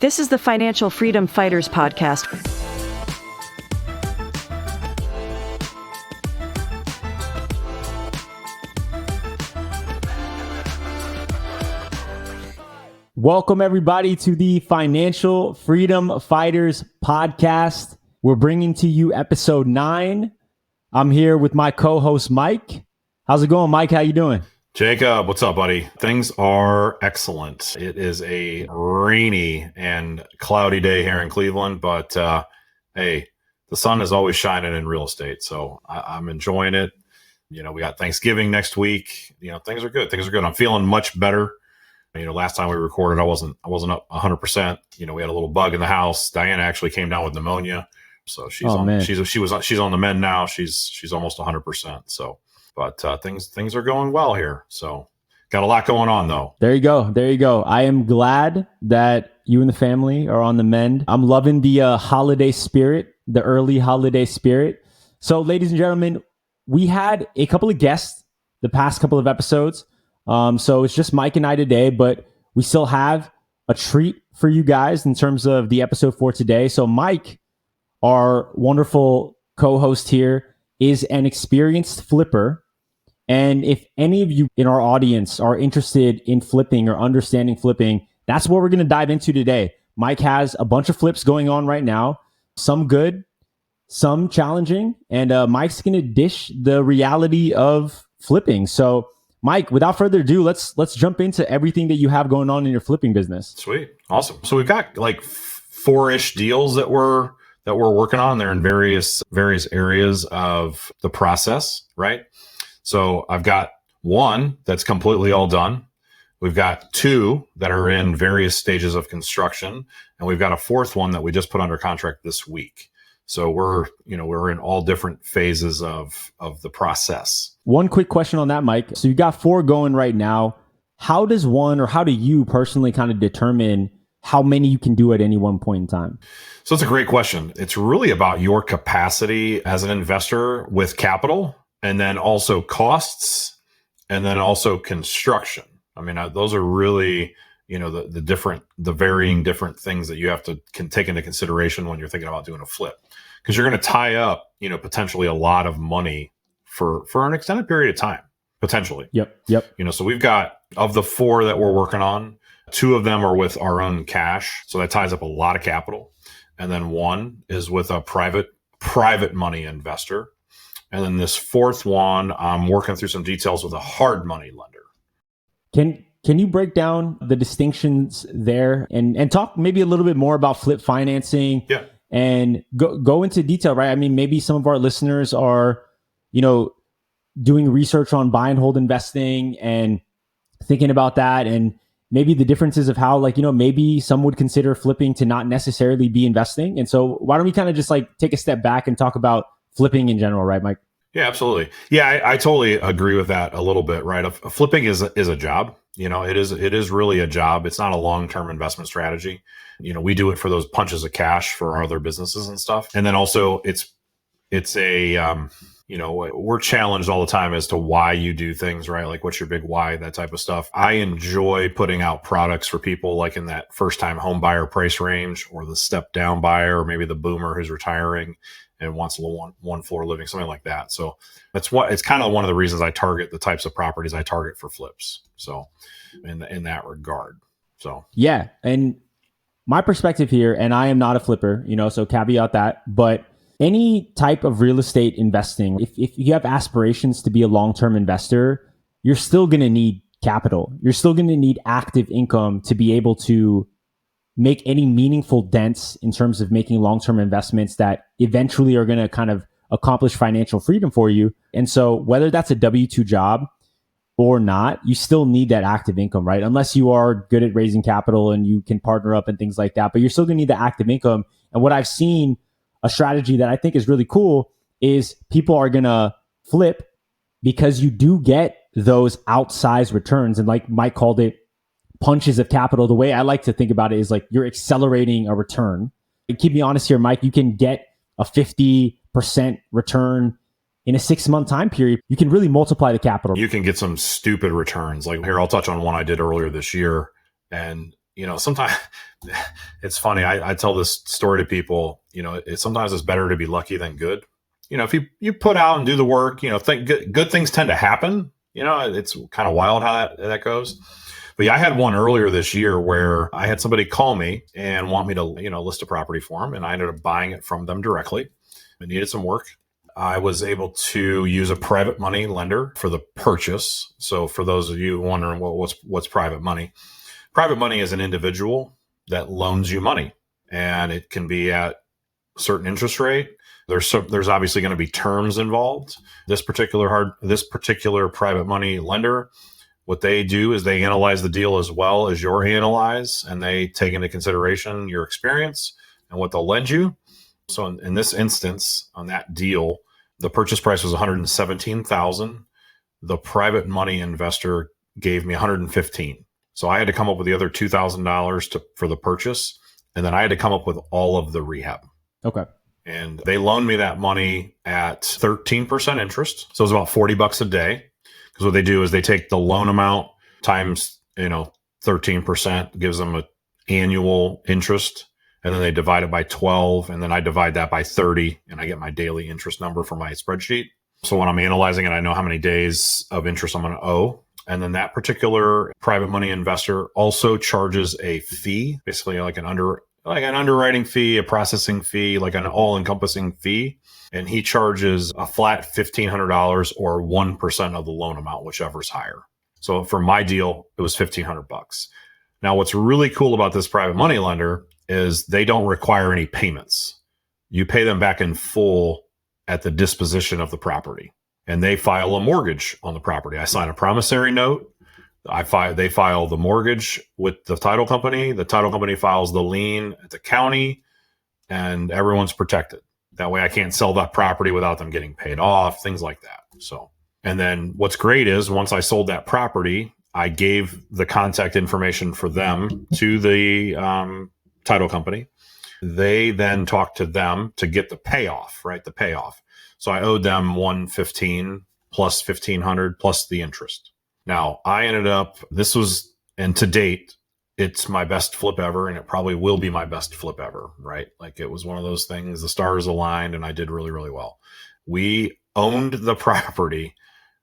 This is the Financial Freedom Fighters podcast. Welcome, everybody, to the Financial Freedom Fighters podcast. We're bringing to you episode 9. I'm here with my co-host, Mike. How's it going, Mike? How you doing? Jacob, what's up, buddy? Things are excellent. It is a rainy and cloudy day here in Cleveland, but hey, the sun is always shining in real estate, so I'm enjoying it. You know, we got Thanksgiving next week. You know, things are good. Things are good. I'm feeling much better. You know, last time we recorded, I wasn't up 100%. You know, we had a little bug in the house. Diana actually came down with pneumonia, so she's on the mend now. She's almost 100%. So. But things are going well here. So got a lot going on, though. There you go. I am glad that you and the family are on the mend. I'm loving the holiday spirit, the early holiday spirit. So, ladies and gentlemen, we had a couple of guests the past couple of episodes. So it's just Mike and I today, but we still have a treat for you guys in terms of the episode for today. So Mike, our wonderful co-host here, is an experienced flipper. And if any of you in our audience are interested in flipping or understanding flipping, that's what we're going to dive into today. Mike has a bunch of flips going on right now, some good, some challenging, and Mike's going to dish the reality of flipping. So Mike, without further ado, let's jump into everything that you have going on in your flipping business. Sweet. Awesome. So we've got like 4-ish deals that we're working on. They're in various areas of the process, right? So I've got one that's completely all done. We've got 2 that are in various stages of construction, and we've got a 4th one that we just put under contract this week. So we're in all different phases of the process. One quick question on that, Mike. So you got 4 going right now. How do you personally kind of determine how many you can do at any one point in time? So it's a great question. It's really about your capacity as an investor with capital, and then also costs, and then also construction. I mean, those are really, the varying different things that you have to take into consideration when you're thinking about doing a flip, because you're going to tie up, potentially a lot of money for an extended period of time, potentially. Yep. So we've got, of the 4 that we're working on, 2 of them are with our own cash. So that ties up a lot of capital. And then 1 is with a private money investor. And then this 4th one, I'm working through some details with a hard money lender. Can you break down the distinctions there and talk maybe a little bit more about flip financing? Yeah. And go into detail, right? I mean, maybe some of our listeners are, doing research on buy and hold investing and thinking about that, and maybe the differences of how, maybe some would consider flipping to not necessarily be investing. And so why don't we kind of just take a step back and talk about flipping in general, right, Mike? Yeah, absolutely. Yeah, I totally agree with that a little bit, right? Flipping is a job. It is really a job. It's not a long-term investment strategy. We do it for those punches of cash for our other businesses and stuff. And then also it's a, we're challenged all the time as to why you do things, right? Like, what's your big why, that type of stuff. I enjoy putting out products for people like in that first-time home buyer price range, or the step-down buyer, or maybe the boomer who's retiring and wants a little one floor living, something like that. So it's kind of one of the reasons I target the types of properties I target for flips. So in that regard. So yeah. And my perspective here, and I am not a flipper, so caveat that, but any type of real estate investing, if you have aspirations to be a long-term investor, you're still going to need capital. You're still going to need active income to be able to make any meaningful dents in terms of making long-term investments that eventually are going to kind of accomplish financial freedom for you. And so whether that's a W-2 job or not, you still need that active income, right? Unless you are good at raising capital and you can partner up and things like that, but you're still going to need the active income. And what I've seen, a strategy that I think is really cool, is people are going to flip because you do get those outsized returns. And like Mike called it, punches of capital. The way I like to think about it is like you're accelerating a return. And keep me honest here, Mike, you can get a 50% return in a 6-month time period. You can really multiply the capital. You can get some stupid returns. Like here, I'll touch on one I did earlier this year. And sometimes it's funny. I tell this story to people, sometimes it's better to be lucky than good. If you put out and do the work, good things tend to happen. It's kind of wild how that goes. But yeah, I had one earlier this year where I had somebody call me and want me to, list a property for them. And I ended up buying it from them directly. It needed some work. I was able to use a private money lender for the purchase. So for those of you wondering what's private money is an individual that loans you money, and it can be at a certain interest rate. There's obviously going to be terms involved. This particular private money lender, what they do is they analyze the deal as well as your analyze, and they take into consideration your experience and what they'll lend you. So in this instance, on that deal, the purchase price was $117,000. The private money investor gave me $115,000. So I had to come up with the other $2,000 for the purchase, and then I had to come up with all of the rehab. Okay. And they loaned me that money at 13% interest. So it was about $40 a day. Because what they do is they take the loan amount times, 13%, gives them an annual interest, and then they divide it by 12, and then I divide that by 30, and I get my daily interest number for my spreadsheet. So when I'm analyzing it, I know how many days of interest I'm going to owe. And then that particular private money investor also charges a fee, basically like an underwriting fee, a processing fee, like an all-encompassing fee. And he charges a flat $1,500 or 1% of the loan amount, whichever's higher. So for my deal, it was $1,500. Now, what's really cool about this private money lender is they don't require any payments. You pay them back in full at the disposition of the property, and they file a mortgage on the property. I sign a promissory note. They file the mortgage with the title company. The title company files the lien at the county, and everyone's protected. That way I can't sell that property without them getting paid off, things like that. So, and then what's great is once I sold that property, I gave the contact information for them to the title company. They then talked to them to get the payoff, right? The payoff. So I owed them $115 plus $1,500 plus the interest. Now I ended up, and to date, it's my best flip ever, and it probably will be my best flip ever, right? Like it was one of those things, the stars aligned, and I did really, really well. We owned the property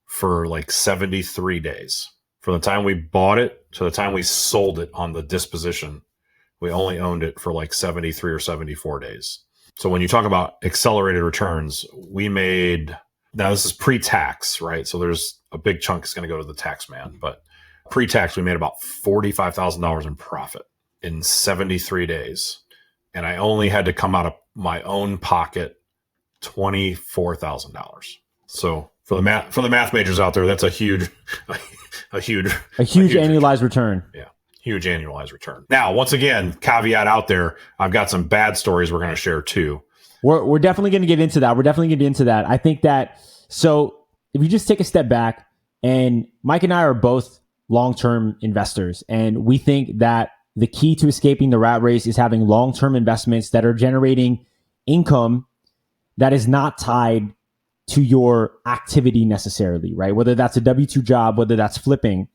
for like 73 days. From the time we bought it to the time we sold it on the disposition, we only owned it for like 73 or 74 days. So when you talk about accelerated returns, now this is pre-tax, right? So there's a big chunk is going to go to the tax man, but pre-tax, we made about $45,000 in profit in 73 days. And I only had to come out of my own pocket $24,000. So for the math majors out there, that's a huge annualized return. Yeah. Huge annualized return. Now, once again, caveat out there, I've got some bad stories we're going to share too. We're definitely going to get into that. I think that, so if you just take a step back, and Mike and I are both long-term investors, and we think that the key to escaping the rat race is having long-term investments that are generating income that is not tied to your activity necessarily, right? Whether that's a W-2 job, whether that's flipping.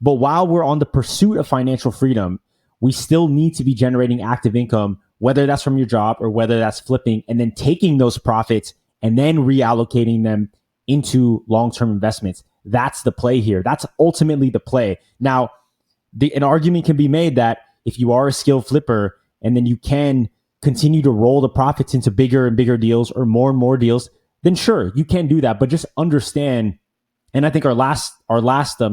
But while we're on the pursuit of financial freedom, we still need to be generating active income, whether that's from your job or whether that's flipping, and then taking those profits and then reallocating them into long-term investments. That's the play here. That's ultimately the play. Now, an argument can be made that if you are a skilled flipper and then you can continue to roll the profits into bigger and bigger deals or more and more deals, then sure, you can do that. But just understand, and I think our last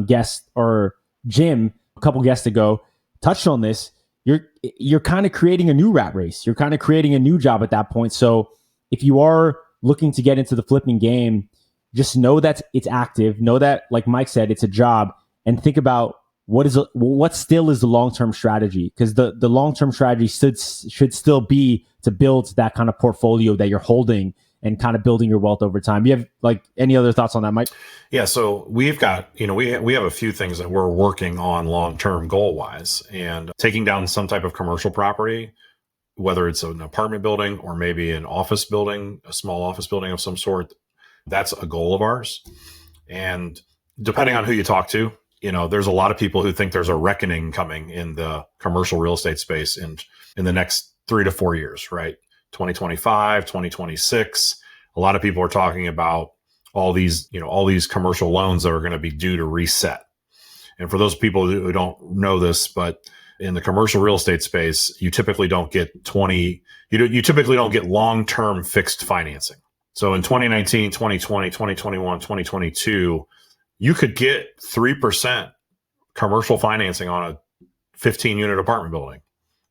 guest, or Jim, a couple guests ago, touched on this. You're kind of creating a new rat race. You're kind of creating a new job at that point. So if you are looking to get into the flipping game, just know that it's active. Know that, like Mike said, it's a job, and think about what still is the long-term strategy, because the long-term strategy should still be to build that kind of portfolio that you're holding and kind of building your wealth over time. You have like any other thoughts on that, Mike? Yeah. So we've got, we have a few things that we're working on long-term goal-wise, and taking down some type of commercial property, whether it's an apartment building or maybe an office building, a small office building of some sort. That's a goal of ours. And depending on who you talk to, there's a lot of people who think there's a reckoning coming in the commercial real estate space in the next 3 to 4 years, right? 2025, 2026. A lot of people are talking about all these commercial loans that are going to be due to reset. And for those people who don't know this, but in the commercial real estate space, you typically don't get you typically don't get long-term fixed financing. So in 2019, 2020, 2021, 2022, you could get 3% commercial financing on a 15-unit apartment building.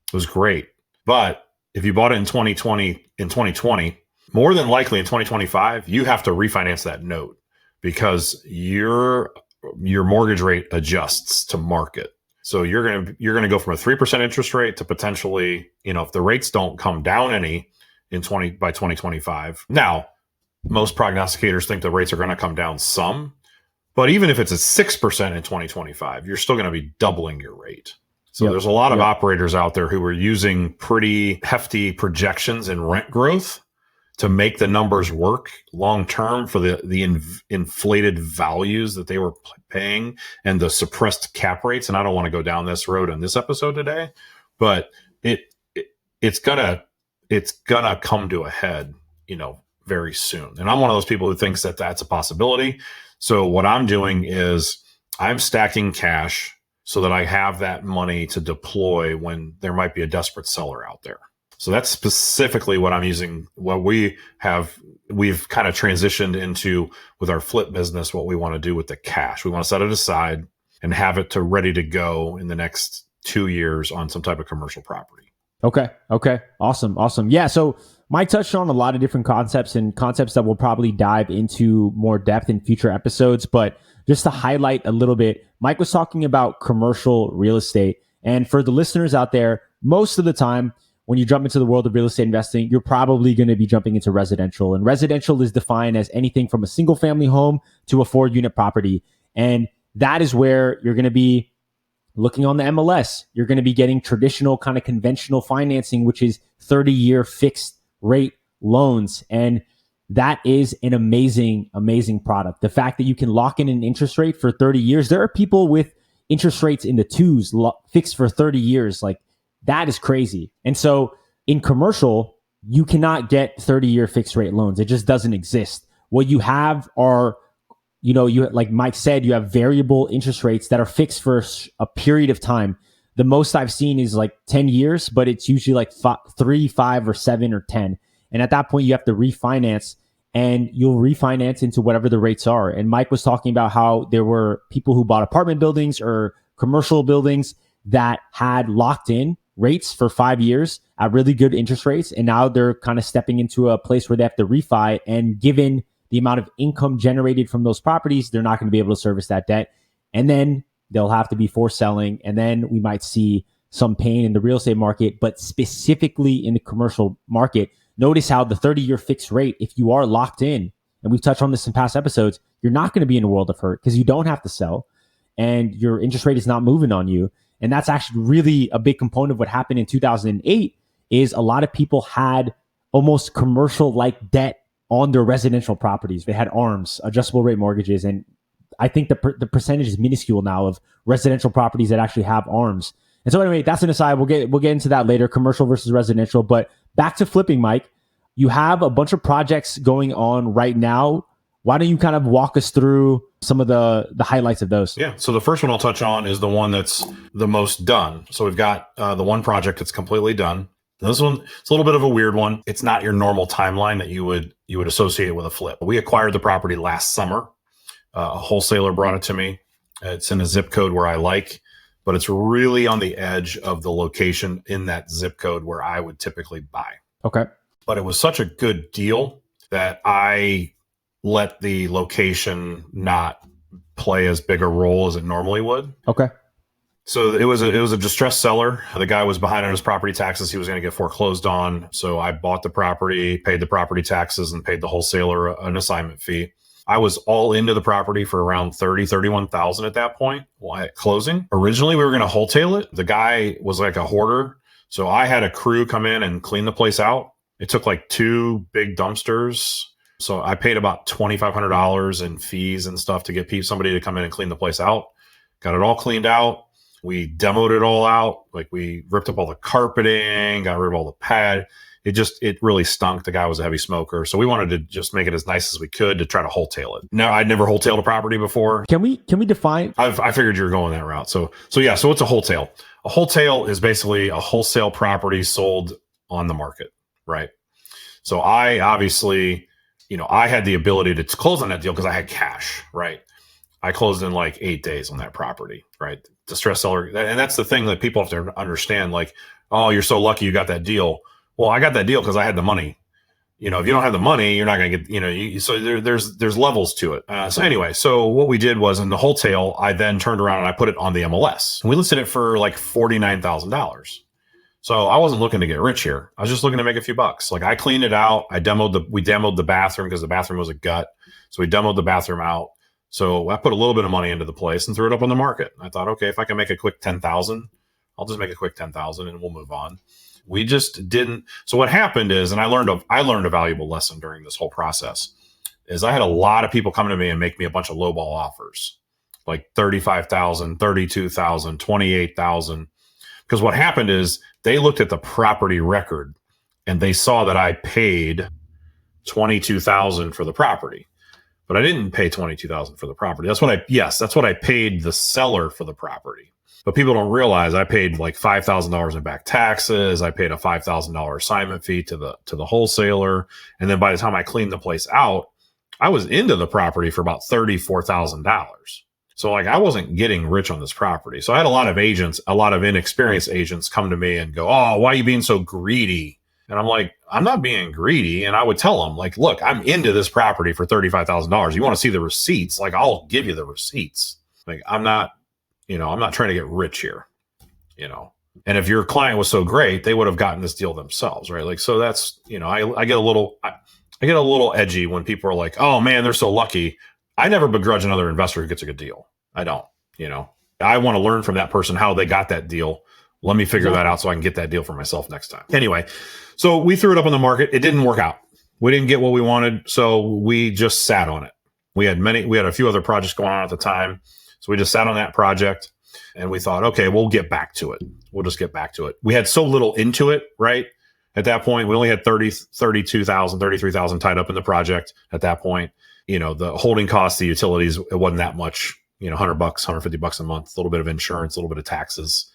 It was great. But if you bought it in 2020, more than likely in 2025, you have to refinance that note because your mortgage rate adjusts to market. So you're going to go from a 3% interest rate to potentially, if the rates don't come down any by 2025. Now, most prognosticators think the rates are going to come down some, but even if it's at 6% in 2025, you're still going to be doubling your rate. So there's a lot of operators out there who are using pretty hefty projections in rent growth to make the numbers work long term for the inflated values that they were paying and the suppressed cap rates. And I don't want to go down this road in this episode today, but it's gonna come to a head, very soon. And I'm one of those people who thinks that that's a possibility. So what I'm doing is I'm stacking cash so that I have that money to deploy when there might be a desperate seller out there. So that's specifically what I'm using, what we've kind of transitioned into with our flip business, what we want to do with the cash. We want to set it aside and have it ready to go in the next 2 years on some type of commercial property. Okay. Awesome. Yeah. So Mike touched on a lot of different concepts that we'll probably dive into more depth in future episodes. But just to highlight a little bit, Mike was talking about commercial real estate. And for the listeners out there, most of the time, when you jump into the world of real estate investing, you're probably going to be jumping into residential. And residential is defined as anything from a single family home to a 4-unit property. And that is where you're going to be looking on the MLS. You're going to be getting traditional kind of conventional financing, which is 30-year fixed rate loans. And that is an amazing, amazing product. The fact that you can lock in an interest rate for 30 years. There are people with interest rates in the 2s fixed for 30 years. Like, that is crazy. And so in commercial, you cannot get 30-year fixed rate loans. It just doesn't exist. What you have are, you, like Mike said, you have variable interest rates that are fixed for a period of time. The most I've seen is like 10 years, but it's usually like 3, 5, or 7 or 10. And at that point, you have to refinance, and you'll refinance into whatever the rates are. And Mike was talking about how there were people who bought apartment buildings or commercial buildings that had locked in rates for 5 years at really good interest rates. And now they're kind of stepping into a place where they have to refi. And given the amount of income generated from those properties, they're not going to be able to service that debt. And then they'll have to be forced selling. And then we might see some pain in the real estate market, but specifically in the commercial market. Notice how the 30-year fixed rate, if you are locked in, and we've touched on this in past episodes, you're not going to be in a world of hurt because you don't have to sell and your interest rate is not moving on you. And that's actually really a big component of what happened in 2008 is a lot of people had almost commercial-like debt on their residential properties. They had ARMs, adjustable rate mortgages. And I think the percentage is minuscule now of residential properties that actually have ARMs. And so anyway, that's an aside. We'll get into that later, commercial versus residential. But back to flipping, Mike, you have a bunch of projects going on right now. Why don't you kind of walk us through some of the highlights of those? Yeah. So the first one I'll touch on is the one that's the most done. So we've got the one project that's completely done. This one, it's a little bit of a weird one. It's not your normal timeline that you would associate with a flip. We acquired the property last summer. A wholesaler brought it to me. It's in a zip code where I like, but it's really on the edge of the location in that zip code where I would typically buy. Okay. But it was such a good deal that I let the location not play as big a role as it normally would. Okay. So it was a distressed seller. The guy was behind on his property taxes. He was going to get foreclosed on. So I bought the property, paid the property taxes, and paid the wholesaler an assignment fee. I was all into the property for around $31,000 at that point at closing. Originally, we were going to wholesale it. The guy was like a hoarder. So I had a crew come in and clean the place out. It took like 2 big dumpsters. So I paid about $2,500 in fees and stuff to get somebody to come in and clean the place out got it all cleaned out. We demoed it all out. Like we ripped up all the carpeting, got rid of all the pad. It really stunk. The guy was a heavy smoker. So we wanted to just make it as nice as we could to try to wholesale it. Now, I'd never wholesale a property before. Can we define? I figured you were going that route. So what's a wholesale? A wholesale is basically a wholesale property sold on the market, right? So I obviously, I had the ability to close on that deal because I had cash, right? I closed in like 8 days on that property, right? Distressed seller. And that's the thing that people have to understand. Like, oh, you're so lucky you got that deal. Well, I got that deal because I had the money. If you don't have the money, you're not going to get, so there's levels to it. So what we did was in the wholesale, I then turned around and I put it on the MLS. And we listed it for like $49,000. So I wasn't looking to get rich here. I was just looking to make a few bucks. Like I cleaned it out. We demoed the bathroom because the bathroom was a gut. So we demoed the bathroom out. So I put a little bit of money into the place and threw it up on the market. I thought, okay, if I can make a quick 10,000, I'll just make a quick 10,000 and we'll move on. We just didn't. So what happened is, and I learned a valuable lesson during this whole process, is I had a lot of people come to me and make me a bunch of lowball offers, like 35,000, 32,000, 28,000. Because what happened is they looked at the property record and they saw that I paid 22,000 for the property, but I didn't pay 22,000 for the property. That's what I paid the seller for the property. But people don't realize I paid like $5,000 in back taxes. I paid a $5,000 assignment fee to the wholesaler. And then by the time I cleaned the place out, I was into the property for about $34,000. So like I wasn't getting rich on this property. So I had a lot of inexperienced agents come to me and go, oh, why are you being so greedy? And I'm like, I'm not being greedy. And I would tell them like, look, I'm into this property for $35,000. You want to see the receipts? Like I'll give you the receipts. Like I'm not trying to get rich here, and if your client was so great, they would have gotten this deal themselves. Right. Like, so that's, I get a little edgy when people are like, oh man, they're so lucky. I never begrudge another investor who gets a good deal. I don't, I want to learn from that person how they got that deal. Let me figure that out so I can get that deal for myself next time. Anyway, so we threw it up on the market. It didn't work out. We didn't get what we wanted. So we just sat on it. We had a few other projects going on at the time. So we just sat on that project and we thought, okay, we'll get back to it. We'll just get back to it. We had so little into it, right? At that point, we only had 32,000, 33,000 tied up in the project at that point. The holding costs, the utilities, it wasn't that much, $100, $150 a month, a little bit of insurance, a little bit of taxes.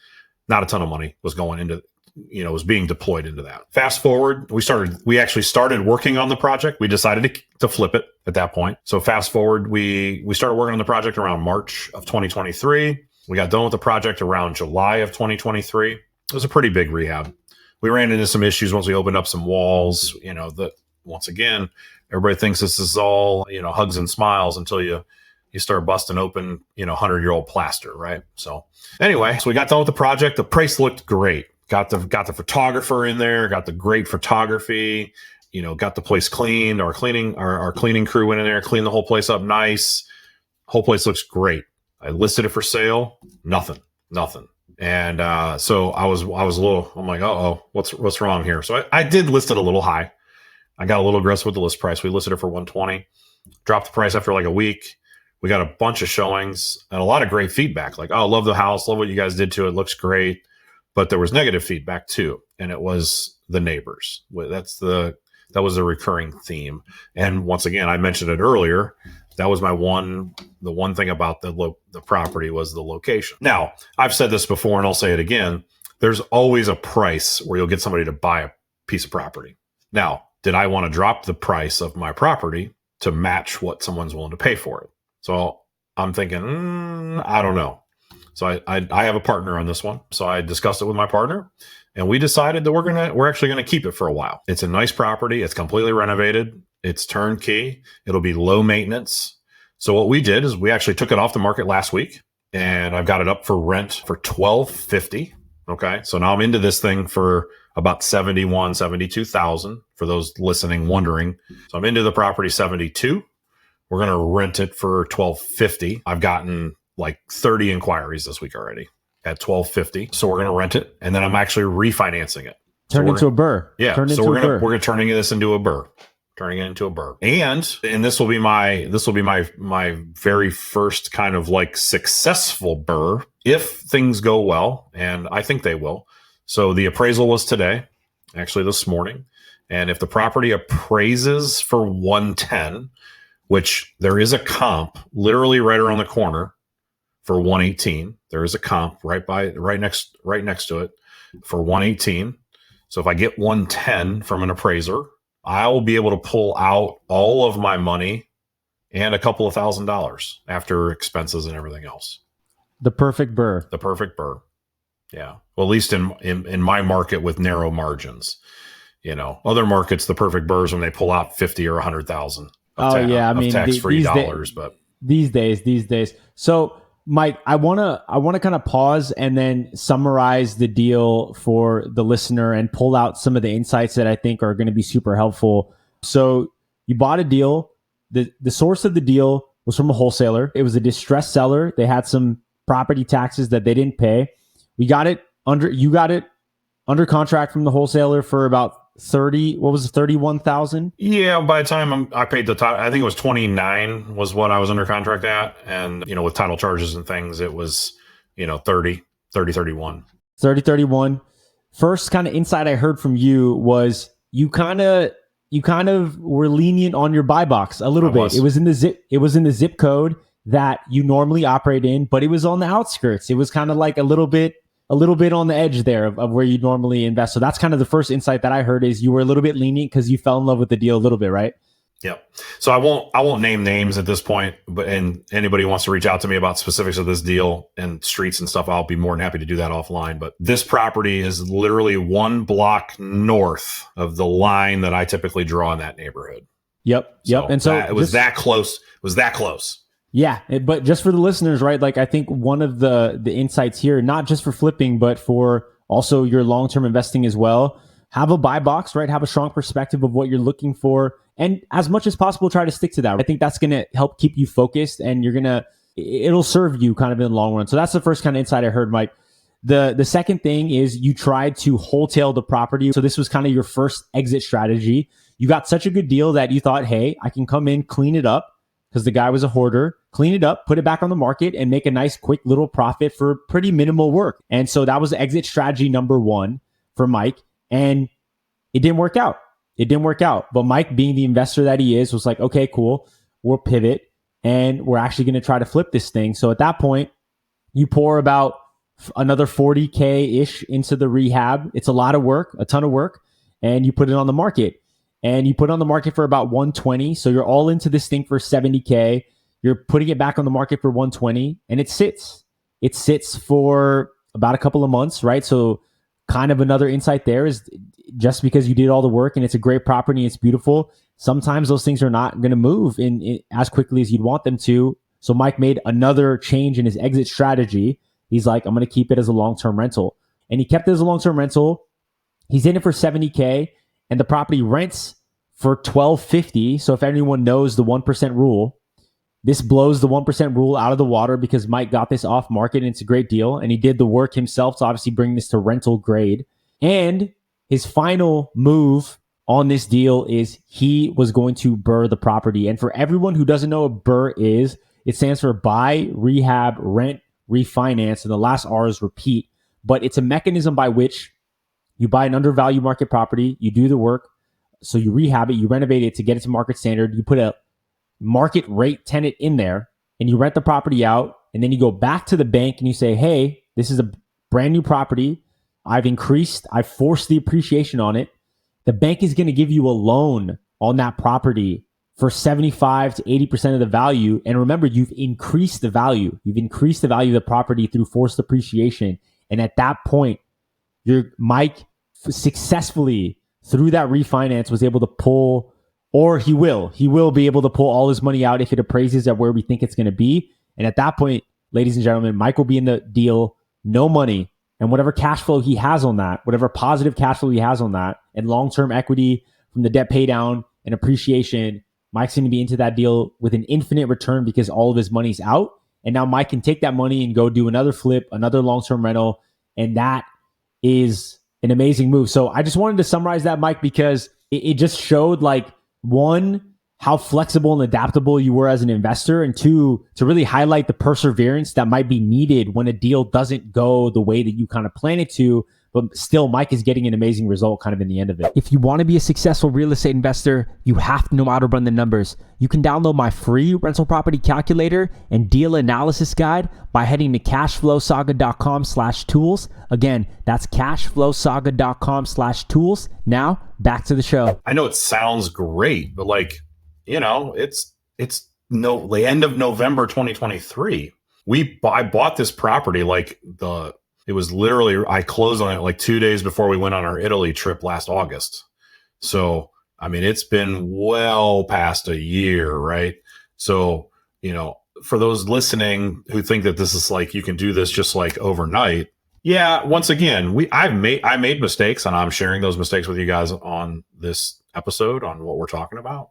Not a ton of money was going into, was being deployed into that. Fast forward, we actually started working on the project. We decided to flip it at that point. So fast forward, we started working on the project around March of 2023. We got done with the project around July of 2023. It was a pretty big rehab. We ran into some issues once we opened up some walls, that once again, everybody thinks this is all, hugs and smiles until you start busting open, 100-year-old plaster, right? So anyway, so we got done with the project. The price looked great. Got the photographer in there, got the great photography, got the place cleaned. Our cleaning crew went in there, cleaned the whole place up nice. Whole place looks great. I listed it for sale. Nothing. And so I was a little, I'm like, what's wrong here? So I did list it a little high. I got a little aggressive with the list price. We listed it for 120, dropped the price after like a week. We got a bunch of showings and a lot of great feedback. Like, oh, love the house. Love what you guys did to it. Looks great. But there was negative feedback too. And it was the neighbors. That was a recurring theme. And once again, I mentioned it earlier. That was the one thing about the property was the location. Now, I've said this before and I'll say it again. There's always a price where you'll get somebody to buy a piece of property. Now, did I want to drop the price of my property to match what someone's willing to pay for it? So I'm thinking, I don't know. So I have a partner on this one. So I discussed it with my partner and we decided that we're actually going to keep it for a while. It's a nice property. It's completely renovated. It's turnkey. It'll be low maintenance. So what we did is we actually took it off the market last week and I've got it up for rent for $1,250. Okay. So now I'm into this thing for about 72,000 for those listening, wondering. So I'm into the property 72. We're going to rent it for $1,250. I've gotten like 30 inquiries this week already at $1,250. So we're going to rent it. And then I'm actually refinancing it. Turn into a burr. Yeah. So we're going to turning this into a burr. turning it into a burr. And this will be my very first kind of like successful burr if things go well, and I think they will. So the appraisal was today, actually this morning. And if the property appraises for 110, which there is a comp literally right around the corner for 118, there is a comp right next to it for 118. So if I get 110 from an appraiser, I will be able to pull out all of my money and a couple of $1,000s after expenses and everything else. The perfect burr. The perfect burr. Yeah. Well, at least in my market with narrow margins. Other markets, the perfect burrs when they pull out 50 or 100,000. Tax-free dollars, but these days. So, Mike, I want to kind of pause and then summarize the deal for the listener and pull out some of the insights that I think are going to be super helpful. So, you bought a deal. The source of the deal was from a wholesaler. It was a distressed seller. They had some property taxes that they didn't pay. You got it under contract from the wholesaler for about 31,000. Yeah. By the time I paid the title, I think it was 29 was what I was under contract at. And, with title charges and things, it was, 31. First kind of insight I heard from you was you kind of were lenient on your buy box a little bit. It was in the zip code that you normally operate in, but it was on the outskirts. It was kind of like a little bit on the edge there of where you normally invest. So that's kind of the first insight that I heard is you were a little bit lenient because you fell in love with the deal a little bit, right? Yep. So I won't name names at this point, and anybody who wants to reach out to me about specifics of this deal and streets and stuff, I'll be more than happy to do that offline. But this property is literally 1 block north of the line that I typically draw in that neighborhood. Yep. And so it was that close. It was that close. Yeah, but just for the listeners, right? Like I think one of the insights here, not just for flipping, but for also your long-term investing as well, have a buy box, right? Have a strong perspective of what you're looking for. And as much as possible, try to stick to that. I think that's going to help keep you focused and it'll serve you kind of in the long run. So that's the first kind of insight I heard, Mike. The second thing is you tried to wholesale the property. So this was kind of your first exit strategy. You got such a good deal that you thought, hey, I can come in, clean it up, because the guy was a hoarder, clean it up, put it back on the market, and make a nice, quick little profit for pretty minimal work. And so that was exit strategy number 1 for Mike. And it didn't work out. But Mike, being the investor that he is, was like, okay, cool. We'll pivot and we're actually going to try to flip this thing. So at that point, you pour about another 40K-ish into the rehab. It's a lot of work, a ton of work. And you put it on the market. And you put it on the market for about 120. So you're all into this thing for 70K. You're putting it back on the market for 120 and it sits. It sits for about a couple of months, right? So kind of another insight there is just because you did all the work and it's a great property, it's beautiful, sometimes those things are not going to move in as quickly as you'd want them to. So Mike made another change in his exit strategy. He's like, I'm going to keep it as a long-term rental. And he kept it as a long-term rental. He's in it for 70K. And the property rents for $1,250. So if anyone knows the 1% rule, this blows the 1% rule out of the water because Mike got this off market and it's a great deal. And he did the work himself to obviously bring this to rental grade. And his final move on this deal is he was going to burr the property. And for everyone who doesn't know what burr is, it stands for buy, rehab, rent, refinance. And the last R is repeat. But it's a mechanism by which you buy an undervalued market property, you do the work, so you rehab it, you renovate it to get it to market standard, you put a market rate tenant in there, and you rent the property out, and then you go back to the bank and you say, hey, this is a brand new property. I've forced the appreciation on it. The bank is going to give you a loan on that property for 75 to 80% of the value. And remember, you've increased the value. You've increased the value of the property through forced appreciation. And at that point, Mike successfully through that refinance was able to pull, or he will be able to pull all his money out if it appraises at where we think it's going to be. And at that point, ladies and gentlemen, Mike will be in the deal, no money, and whatever cash flow he has on that, whatever positive cash flow he has on that, and long-term equity from the debt pay down and appreciation, Mike's going to be into that deal with an infinite return because all of his money's out. And now Mike can take that money and go do another flip, another long-term rental, and that is an amazing move. So I just wanted to summarize that, Mike, because it just showed like one, how flexible and adaptable you were as an investor, and two, to really highlight the perseverance that might be needed when a deal doesn't go the way that you kind of plan it to, but still Mike is getting an amazing result kind of in the end of it. If you want to be a successful real estate investor, you have to know how to run the numbers. You can download my free rental property calculator and deal analysis guide by heading to cashflowsaga.com/tools. Again, that's cashflowsaga.com/tools. Now back to the show. I know it sounds great, but it's the end of November 2023. I bought this property it was literally, I closed on it like 2 days before we went on our Italy trip last August. So, it's been well past a year, right? So, for those listening who think that this is you can do this just overnight. Yeah. Once again, I made mistakes, and I'm sharing those mistakes with you guys on this episode on what we're talking about.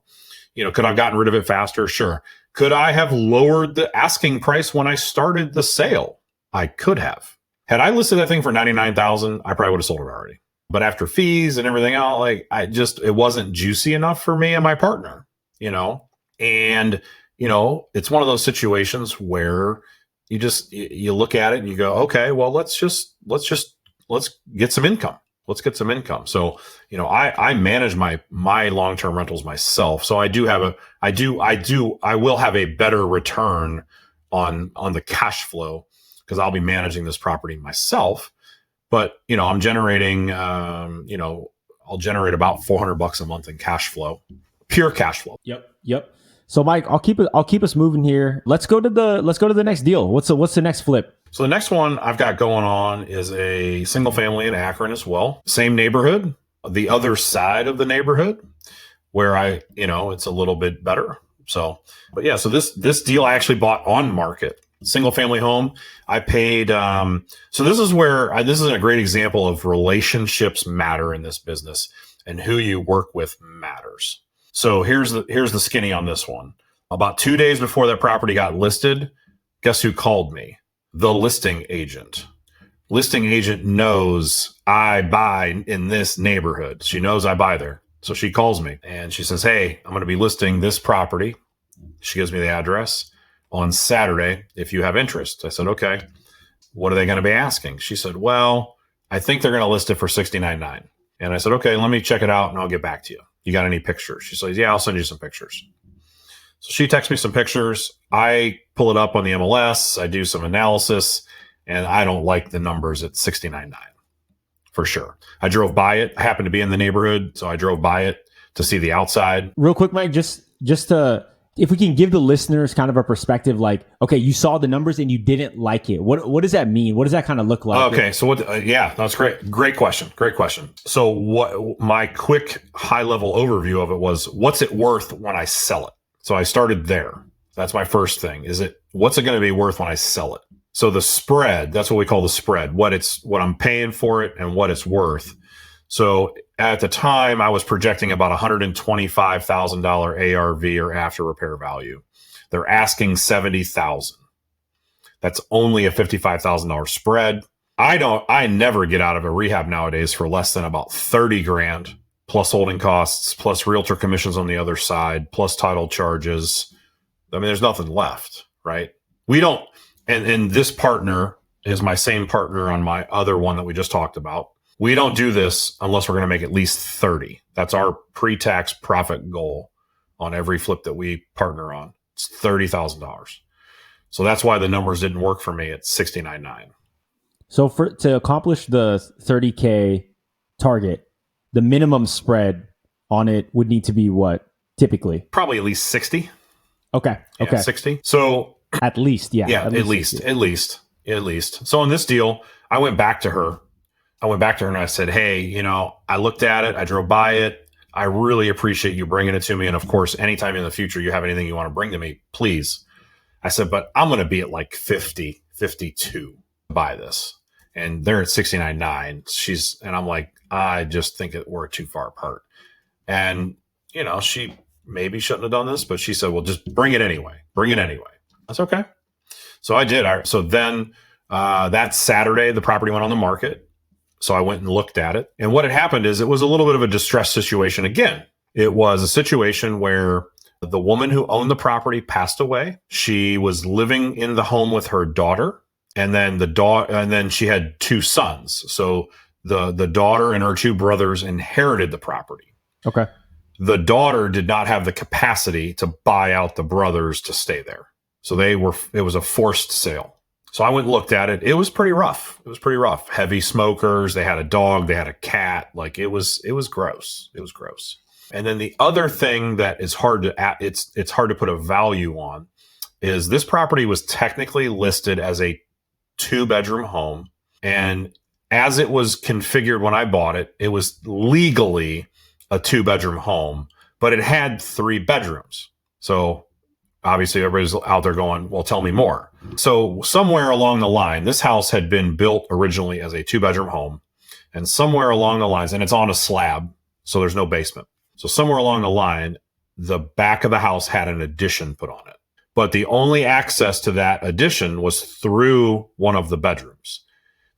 Could I have gotten rid of it faster? Sure. Could I have lowered the asking price when I started the sale? I could have. Had I listed that thing for $99,000, I probably would have sold it already. But after fees and everything else, it wasn't juicy enough for me and my partner, and, it's one of those situations where you look at it and you go, okay, well, let's get some income. Let's get some income. So, I manage my long-term rentals myself. So I will have a better return on the cash flow, because I'll be managing this property myself. But, I'm generating, I'll generate about $400 a month in cash flow, pure cash flow. Yep. So Mike, I'll keep us moving here. Let's go to the next deal. What's the next flip? So the next one I've got going on is a single family in Akron as well. Same neighborhood, the other side of the neighborhood where it's a little bit better. So, but yeah, so this deal I actually bought on market. Single family home. I paid. So this is this is a great example of relationships matter in this business, and who you work with matters. So here's the skinny on this one. About 2 days before that property got listed, guess who called me? The listing agent. Listing agent knows I buy in this neighborhood. She knows I buy there. So she calls me and she says, "Hey, I'm going to be listing this property." She gives me the address on Saturday if you have interest. I said, okay. What are they going to be asking? She said, well, I think they're going to list it for $69,900. And I said, okay, let me check it out and I'll get back to you. You got any pictures? She says, yeah, I'll send you some pictures. So she texts me some pictures. I pull it up on the MLS. I do some analysis, and I don't like the numbers at $69,900 for sure. I drove by it. I happened to be in the neighborhood, so I drove by it to see the outside. Real quick, Mike, just to, if we can give the listeners kind of a perspective, okay, you saw the numbers and you didn't like it. What does that mean? What does that kind of look like? Okay, so yeah, that's great. Great question. So what my quick high level overview of it was, what's it worth when I sell it? So I started there. That's my first thing. What's it going to be worth when I sell it? So the spread, that's what we call the spread, what I'm paying for it and what it's worth. So at the time, I was projecting about $125,000 ARV, or after repair value. They're asking $70,000. That's only a $55,000 spread. I never get out of a rehab nowadays for less than about $30,000, plus holding costs, plus realtor commissions on the other side, plus title charges. There's nothing left, right? We don't, and this partner is my same partner on my other one that we just talked about. We don't do this unless we're going to make at least 30. That's our pre-tax profit goal on every flip that we partner on. It's $30,000. So that's why the numbers didn't work for me at $69,900. So to accomplish the $30K target, the minimum spread on it would need to be what typically? Probably at least 60. Okay. Yeah, 60. So at least, yeah. Yeah, at least. So in this deal, I went back to her and I said, hey, I looked at it. I drove by it. I really appreciate you bringing it to me. And of course, anytime in the future you have anything you want to bring to me, please. I said, but I'm going to be at like 50, 52 to buy this. And they're at $69,900. And I'm like, I just think we're too far apart. And, she maybe shouldn't have done this, but she said, well, just bring it anyway. That's okay. So I did. So then that Saturday, the property went on the market. So I went and looked at it. And what had happened is it was a little bit of a distressed situation again. It was a situation where the woman who owned the property passed away. She was living in the home with her daughter, and then she had two sons. So the daughter and her two brothers inherited the property. Okay. The daughter did not have the capacity to buy out the brothers to stay there. So it was a forced sale. So I went and looked at it. It was pretty rough. Heavy smokers. They had a dog. They had a cat. Like it was gross. It was gross. And then the other thing that is hard to put a value on is this property was technically listed as a 2-bedroom home. And as it was configured when I bought it, it was legally a 2-bedroom home, but it had 3 bedrooms. So obviously everybody's out there going, well, tell me more. So somewhere along the line, this house had been built originally as a 2-bedroom home, and somewhere along the lines, and it's on a slab, so there's no basement. So somewhere along the line, the back of the house had an addition put on it, but the only access to that addition was through one of the bedrooms.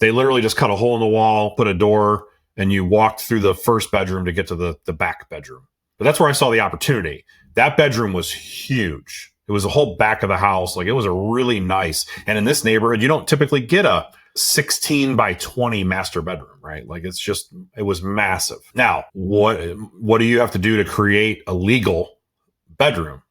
They literally just cut a hole in the wall, put a door, and you walked through the first bedroom to get to the back bedroom. But that's where I saw the opportunity. That bedroom was huge. It was the whole back of the house. Like it was a really nice. And in this neighborhood, you don't typically get a 16 by 20 master bedroom, right? Like it was massive. Now, what do you have to do to create a legal bedroom?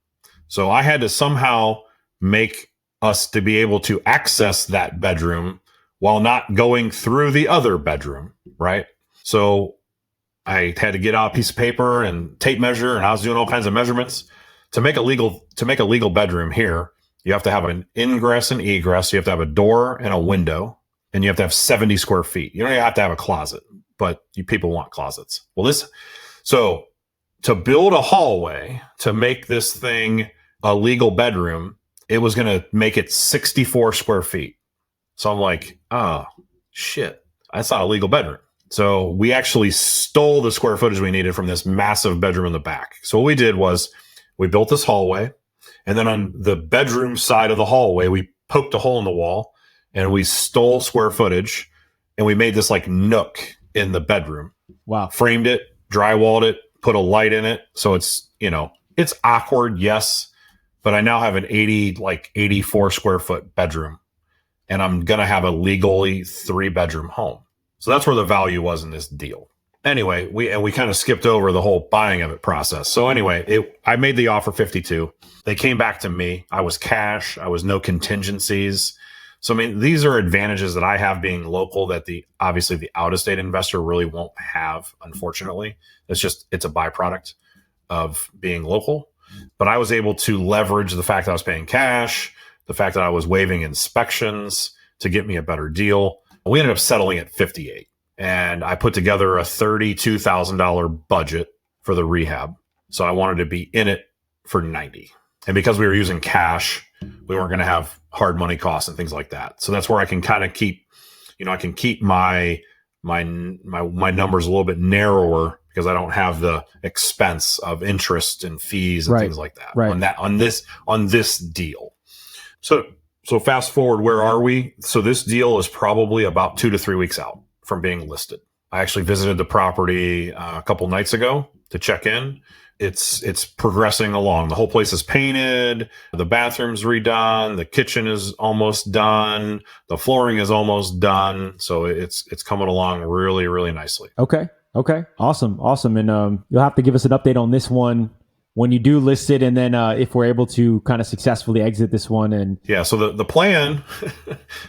So I had to somehow make us to be able to access that bedroom while not going through the other bedroom, right? So I had to get out a piece of paper and tape measure, and I was doing all kinds of measurements to make a legal bedroom here. You have to have an ingress and egress. You have to have a door and a window, and you have to have 70 square feet. You don't even have to have a closet, but people want closets. Well, so to build a hallway to make this thing a legal bedroom, it was going to make it 64 square feet. So I'm like, oh shit, that's not a legal bedroom. So we actually stole the square footage we needed from this massive bedroom in the back. So what we did was we built this hallway, and then on the bedroom side of the hallway, we poked a hole in the wall and we stole square footage, and we made this like nook in the bedroom. Wow. Framed it, drywalled it, put a light in it. So it's awkward. Yes. But I now have an 84 square foot bedroom, and I'm going to have a legally 3-bedroom home. So that's where the value was in this deal. Anyway, we kind of skipped over the whole buying of it process. So anyway, I made the offer 52. They came back to me. I was cash. I was no contingencies. So, I mean, these are advantages that I have being local that obviously the out-of-state investor really won't have, unfortunately. It's a byproduct of being local. But I was able to leverage the fact that I was paying cash, the fact that I was waiving inspections to get me a better deal. We ended up settling at 58. And I put together a $32,000 budget for the rehab. So I wanted to be in it for 90. And because we were using cash, we weren't going to have hard money costs and things like that. So that's where I can kind of keep my numbers a little bit narrower because I don't have the expense of interest and fees and things like that on this deal. So fast forward, where are we? So this deal is probably about 2 to 3 weeks out from being listed. I actually visited the property a couple nights ago to check in. It's progressing along. The whole place is painted. The bathroom's redone. The kitchen is almost done. The flooring is almost done. So it's coming along really, really nicely. Okay. Awesome. And you'll have to give us an update on this one when you do list it, and then if we're able to kind of successfully exit this one. And yeah, so the plan,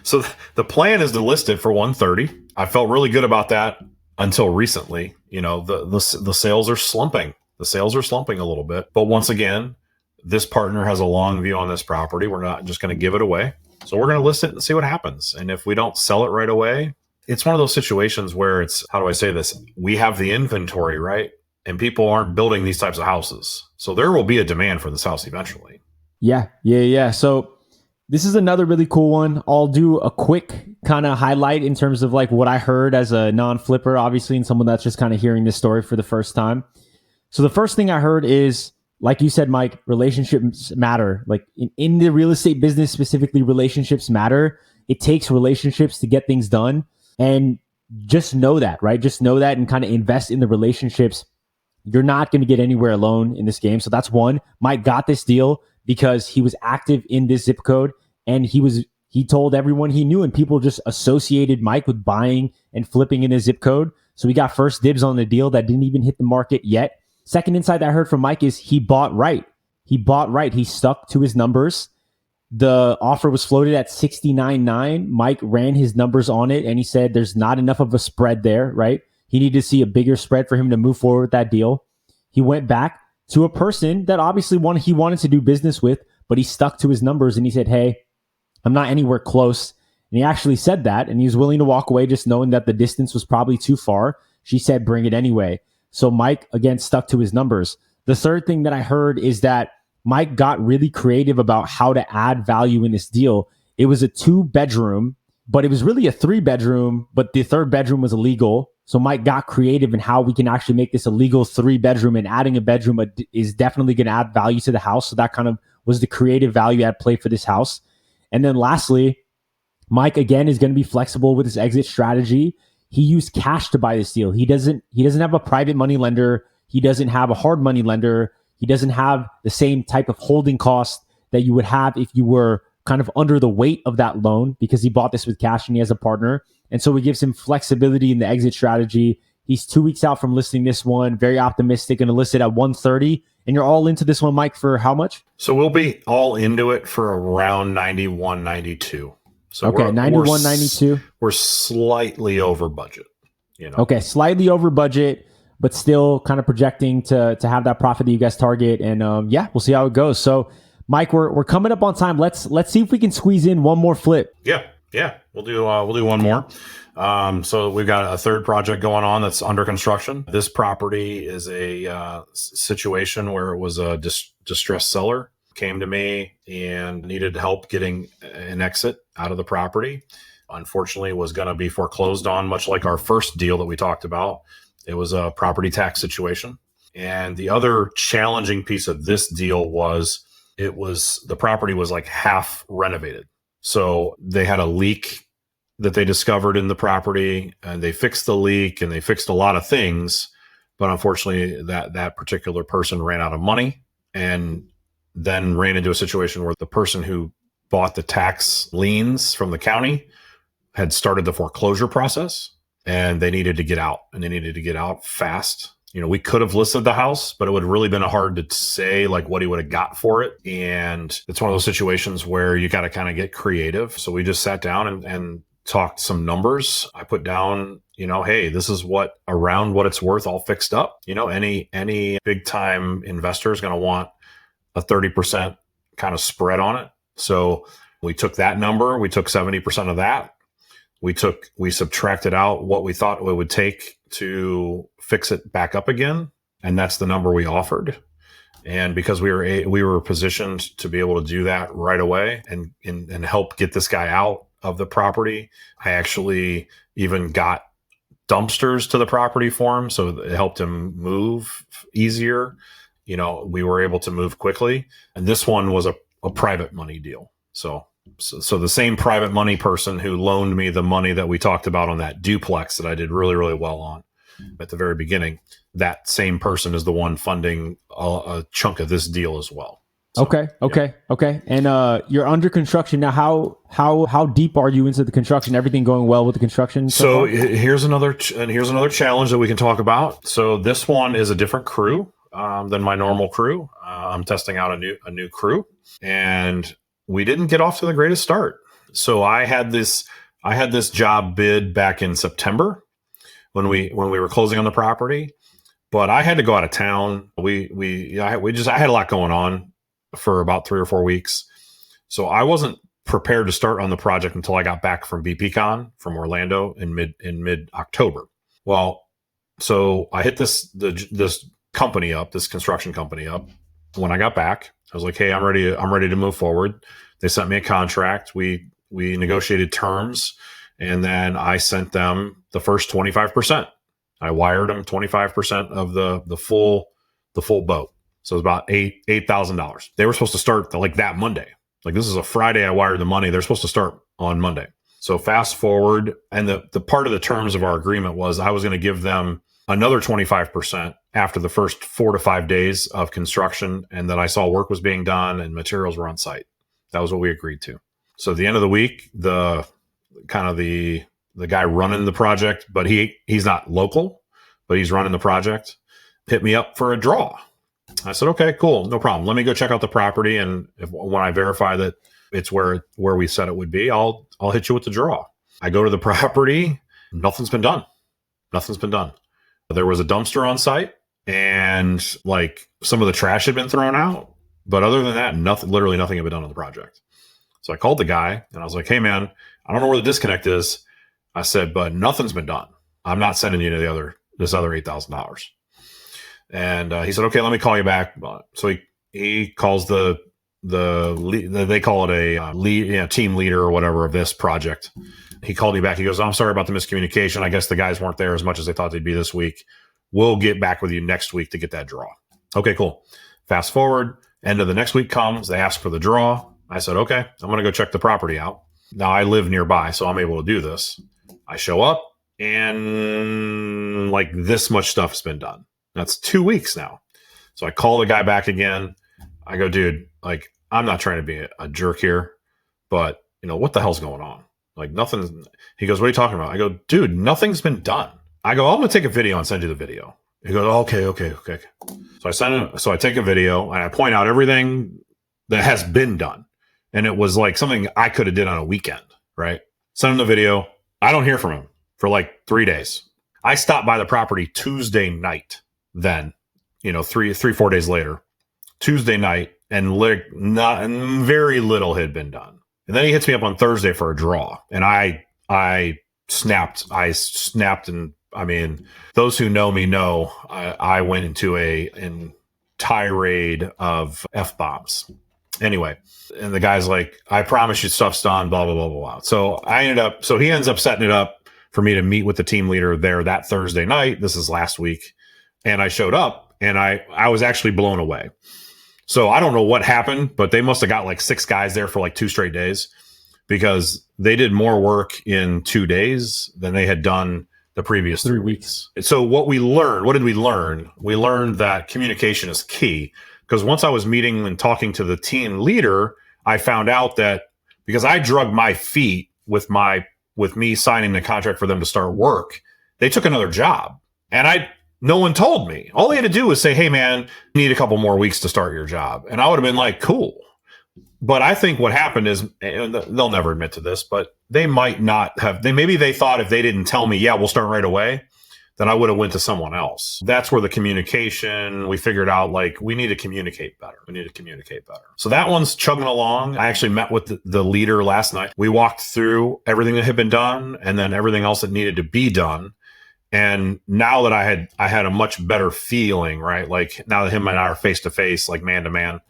the plan is to list it for 130. I felt really good about that until recently. The sales are slumping. The sales are slumping a little bit, but once again, this partner has a long view on this property. We're not just going to give it away, so we're going to list it and see what happens. And if we don't sell it right away, it's one of those situations where it's, how do I say this? We have the inventory, right? And people aren't building these types of houses. So there will be a demand for this house eventually. Yeah. So this is another really cool one. I'll do a quick kind of highlight in terms of like what I heard as a non-flipper, obviously, and someone that's just kind of hearing this story for the first time. So the first thing I heard is, like you said, Mike, relationships matter. Like in the real estate business, specifically, relationships matter. It takes relationships to get things done. And just know that, right? Just know that and kind of invest in the relationships You're not going to get anywhere alone in this game. So that's one. Mike got this deal because he was active in this zip code, and he told everyone he knew, and people just associated Mike with buying and flipping in his zip code. So we got first dibs on the deal that didn't even hit the market yet. Second insight that I heard from Mike is he bought right. He bought right. He stuck to his numbers. The offer was floated at 69.9. Mike ran his numbers on it, and he said there's not enough of a spread there, right? He needed to see a bigger spread for him to move forward with that deal. He went back to a person that obviously he wanted to do business with, but he stuck to his numbers, and he said, hey, I'm not anywhere close. And he actually said that, and he was willing to walk away just knowing that the distance was probably too far. She said, bring it anyway. So Mike, again, stuck to his numbers. The third thing that I heard is that Mike got really creative about how to add value in this deal. It was a 2-bedroom, but it was really a 3-bedroom, but the third bedroom was illegal. So Mike got creative in how we can actually make this a legal 3-bedroom, and adding a bedroom is definitely going to add value to the house. So that kind of was the creative value at play for this house. And then lastly, Mike, again, is going to be flexible with his exit strategy. He used cash to buy this deal. He doesn't have a private money lender. He doesn't have a hard money lender. He doesn't have the same type of holding cost that you would have if you were kind of under the weight of that loan, because he bought this with cash and he has a partner. And so it gives him flexibility in the exit strategy. He's 2 weeks out from listing this one, very optimistic, going to list it at 130. And you're all into this one, Mike, for how much? So we'll be all into it for around 91, 92. So okay, 91, 92. We're slightly over budget. Okay, slightly over budget, but still kind of projecting to have that profit that you guys target. And we'll see how it goes. So, Mike, we're coming up on time. Let's see if we can squeeze in one more flip. Yeah. We'll do one more. So we've got a third project going on that's under construction. This property is a situation where it was a distressed seller came to me and needed help getting an exit out of the property. Unfortunately, was going to be foreclosed on, much like our first deal that we talked about. It was a property tax situation. And the other challenging piece of this deal was the property was like half renovated. So they had a leak that they discovered in the property, and they fixed the leak and they fixed a lot of things. But unfortunately, that particular person ran out of money and then ran into a situation where the person who bought the tax liens from the county had started the foreclosure process, and they needed to get out, and they needed to get out fast. We could have listed the house, but it would have really been hard to say like what he would have got for it. And it's one of those situations where you got to kind of get creative. So we just sat down and talked some numbers. I put down, hey, this is around what it's worth all fixed up. Any big time investor is going to want a 30% kind of spread on it. So we took that number, we took 70% of that. We subtracted out what we thought it would take to fix it back up again. And that's the number we offered. And because we were positioned to be able to do that right away and help get this guy out of the property, I actually even got dumpsters to the property for him. So it helped him move easier. We were able to move quickly. And this one was a private money deal. So the same private money person who loaned me the money that we talked about on that duplex that I did really, really well on at the very beginning, that same person is the one funding a chunk of this deal as well. So, Okay. And you're under construction now. How deep are you into the construction? Everything going well with the construction? So here's another challenge that we can talk about. So this one is a different crew than my normal crew. I'm testing out a new crew, and we didn't get off to the greatest start. So I had this job bid back in September when we were closing on the property, but I had to go out of town. I had a lot going on for about 3 or 4 weeks. So I wasn't prepared to start on the project until I got back from BPCon from Orlando in mid October. Well, so I hit this company up, this construction company up. When I got back, I was like, hey, I'm ready to move forward. They sent me a contract. We negotiated terms, and then I sent them the first 25%. I wired them 25% of the full boat. So it's about $8,000. They were supposed to start like that Monday. Like this is a Friday. I wired the money. They're supposed to start on Monday. So fast forward, and the part of the terms of our agreement was I was going to give them another 25% after the first 4 to 5 days of construction, and that I saw work was being done and materials were on site. That was what we agreed to. So at the end of the week, the guy running the project, but he's not local, but he's running the project, hit me up for a draw. I said, okay, cool, no problem. Let me go check out the property, and when I verify that it's where we said it would be, I'll hit you with the draw. I go to the property, nothing's been done. Nothing's been done. There was a dumpster on site, and like some of the trash had been thrown out, but other than that, literally nothing had been done on the project. So I called the guy and I was like, hey man, I don't know where the disconnect is. I said, but nothing's been done. I'm not sending you to this other $8,000. And he said, okay, let me call you back. So he calls the they call it a lead, team leader or whatever of this project. He called me back. He goes, I'm sorry about the miscommunication. I guess the guys weren't there as much as they thought they'd be this week. We'll get back with you next week to get that draw. Okay, cool. Fast forward, end of the next week comes. They ask for the draw. I said, okay, I'm going to go check the property out. Now I live nearby, so I'm able to do this. I show up and like this much stuff has been done. That's 2 weeks now. So I call the guy back again. I go, dude, like, I'm not trying to be a jerk here, but what the hell's going on? Like nothing. He goes, what are you talking about? I go, dude, nothing's been done. I go, I'm going to take a video and send you the video. He goes, okay. So I take a video and I point out everything that has been done. And it was like something I could have did on a weekend, right? Send him the video. I don't hear from him for like 3 days. I stopped by the property Tuesday night. Then, 4 days later, Tuesday night, and very little had been done. And then he hits me up on Thursday for a draw, and I snapped. And I mean, those who know me know I went into a tirade of F-bombs. Anyway, and the guy's like, I promise you stuff's done, blah, blah, blah, blah, blah. So he ends up setting it up for me to meet with the team leader there that Thursday night. This is last week. And I showed up and I was actually blown away. So I don't know what happened, but they must have got like 6 guys there for like 2 straight days, because they did more work in 2 days than they had done the previous 3 weeks. So what did we learn? We learned that communication is key, because once I was meeting and talking to the team leader, I found out that because I drug my feet with me signing the contract for them to start work, they took another job, and no one told me. All they had to do was say, hey man, you need a couple more weeks to start your job. And I would have been like, cool. But I think what happened is, and they'll never admit to this, but they might not have, maybe they thought if they didn't tell me, yeah, we'll start right away, then I would have went to someone else. That's where the communication, we figured out like we need to communicate better. So that one's chugging along. I actually met with the leader last night. We walked through everything that had been done and then everything else that needed to be done. And now that I had a much better feeling, right? Like now that him and I are face to face, like man to man,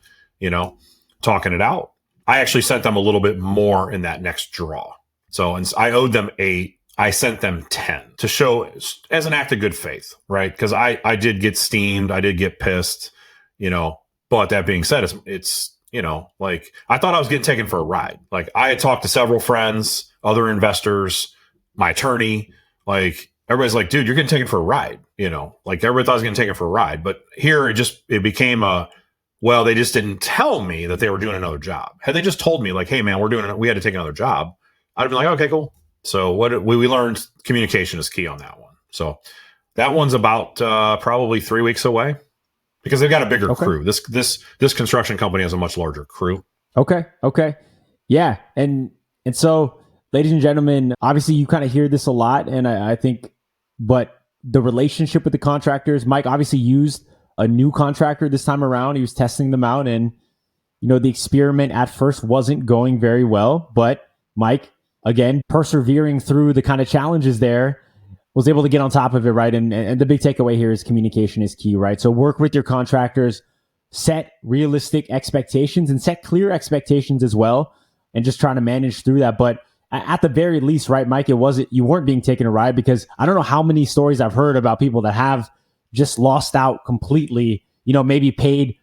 talking it out, I actually sent them a little bit more in that next draw. So I owed them 8. I sent them 10 to show as an act of good faith, right? Because I did get steamed. I did get pissed, but that being said, it's like I thought I was getting taken for a ride. Like I had talked to several friends, other investors, my attorney, like, everybody's like, dude, you're getting taken for a ride, like everybody thought I was getting taken for a ride. But here it became well, they just didn't tell me that they were doing another job. Had they just told me like, hey man, we had to take another job, I'd be like, okay, cool. So what we learned, communication is key on that one. So that one's about probably 3 weeks away, because they've got a bigger crew. This construction company has a much larger crew. Okay. Yeah. And so, ladies and gentlemen, obviously you kind of hear this a lot, and I think, but the relationship with the contractors, Mike obviously used a new contractor this time around. He was testing them out, and the experiment at first wasn't going very well, but Mike, again, persevering through the kind of challenges there, was able to get on top of it, right? And the big takeaway here is communication is key, right? So work with your contractors, set realistic expectations and set clear expectations as well, and just trying to manage through that. But at the very least, right, Mike, you weren't being taken a ride, because I don't know how many stories I've heard about people that have just lost out completely, maybe paid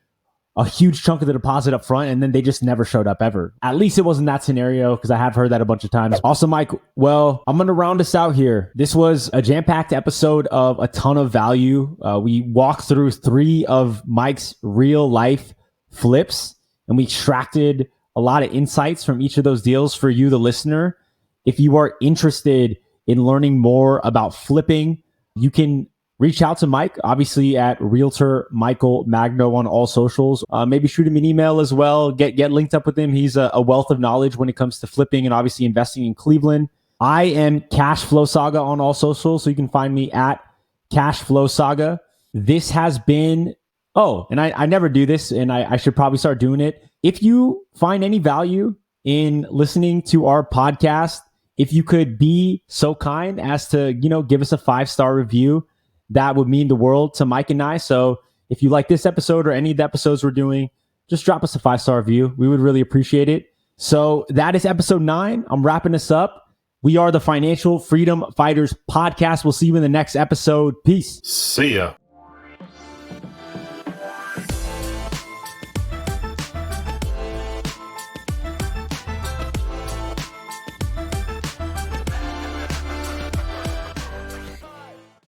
a huge chunk of the deposit up front and then they just never showed up ever. At least it wasn't that scenario, because I have heard that a bunch of times. Also, Mike, well, I'm going to round us out here. This was a jam-packed episode of a ton of value. We walked through 3 of Mike's real life flips, and we extracted a lot of insights from each of those deals for you, the listener. If you are interested in learning more about flipping, you can reach out to Mike, obviously at Realtor Michael Magno on all socials. Maybe shoot him an email as well. Get linked up with him. He's a wealth of knowledge when it comes to flipping and obviously investing in Cleveland. I am Cash Flow Saga on all socials, so you can find me at Cash Flow Saga. This has been, and I never do this, and I should probably start doing it. If you find any value in listening to our podcast, if you could be so kind as to, give us a 5-star review, that would mean the world to Mike and I. So if you like this episode or any of the episodes we're doing, just drop us a 5-star review. We would really appreciate it. So that is episode 9. I'm wrapping this up. We are the Financial Freedom Fighters Podcast. We'll see you in the next episode. Peace. See ya.